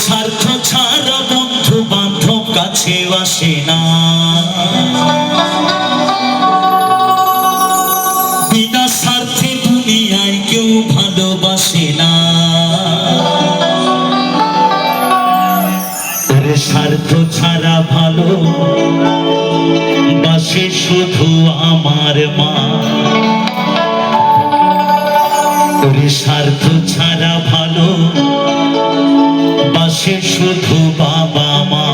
স্বার্থ ছাড়া বন্ধু বান্ধব কাছে আসে না, বিনা স্বার্থে দুনিয়ায় কেউ ভালোবাসে না। স্বার্থ ছাড়া ভালো বাসে শুধু আমার মা, স্বার্থ ছাড়া ভালো বাসে শুধু বাবা মা।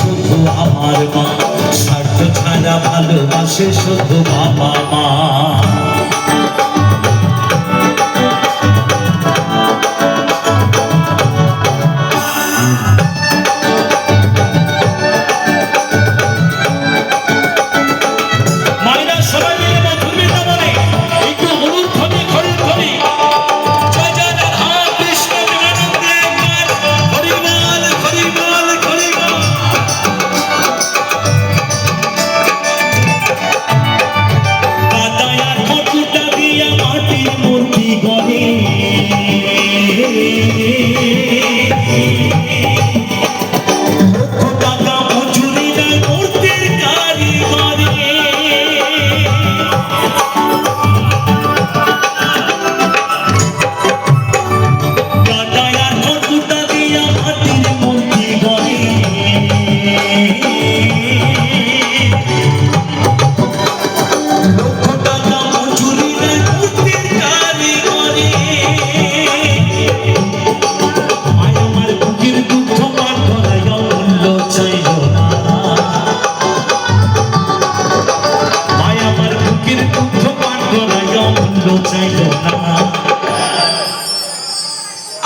শুধু আমার মা, স্বার্থ ছাড়া ভালোবাসে শুধু বাবা মা।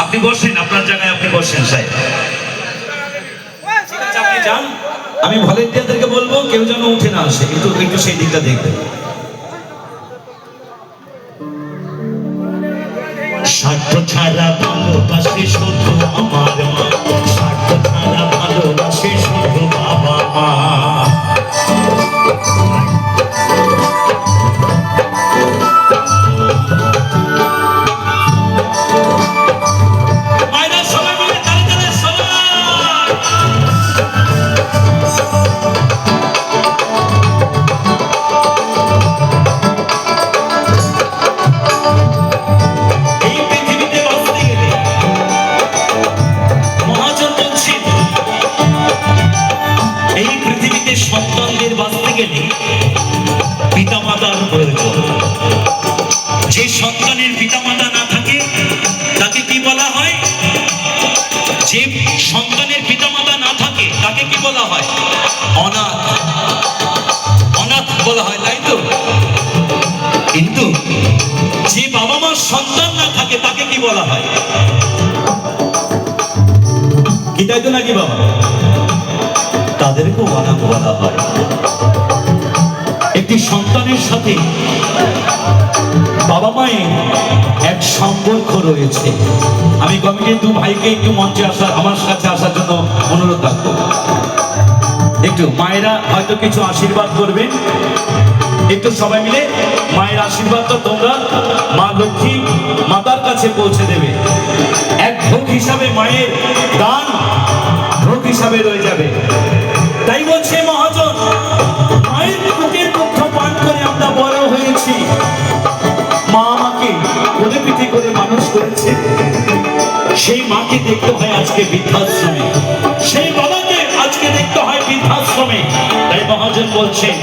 আপনি বসেন, আপনার জায়গায় আপনি বসেন সাহেব। আপনি যান, আমি ভলেন্টিয়ারদেরকে বলবো কেউ যেন উঠে না আসে, কিন্তু একটু সেই দিকটা দেখবেন। স্বার্থ ছাড়া ভালোবাসে শুধু আমার মা, স্বার্থ ছাড়া ভালোবাসে শুধু বাবা মা। সন্তানদের বাঁচতে গেলে পিতামাতার প্রয়োজন। যে সন্তানের পিতামাতা না থাকে তাকে কি বলা হয়? যে সন্তানের পিতামাতা না থাকে তাকে কি বলা হয়? অনাথ। অনাথ বলা হয়, তাই তো? কিন্তু যে বাবা মার সন্তান না থাকে তাকে কি বলা হয়? কি তাই তো নাকি বাবা? তাদেরকেও অনাথ বলা হয়। একটি সন্তানের সাথে বাবা মায়ের এক সম্পর্ক রয়েছে। আমি কমিটির দু ভাইকে একটু মঞ্চে আসার, আমার কাছে আসার জন্য অনুরোধ রাখবো। একটু মায়েরা হয়তো কিছু আশীর্বাদ করবেন, একটু সবাই মিলে মায়ের আশীর্বাদটা তোমরা মা লক্ষ্মী মাতার কাছে পৌঁছে দেবে। এক ভোগ হিসাবে মায়ের দান ভোগ হিসাবে রয়ে যাবে। তাই বলছে মহাজন, মায়ের বুকের দুঃখ পান করে আমরা বড় হয়েছি। মা আমাকে কোলে পিঠে করে মানুষ করেছে, সেই মাকে দেখতে হয় আজকে বৃদ্ধাশ্রমে, সেই বাবাকে আজকে দেখতে হয় বৃদ্ধাশ্রমে। তাই মহাজন বলছেন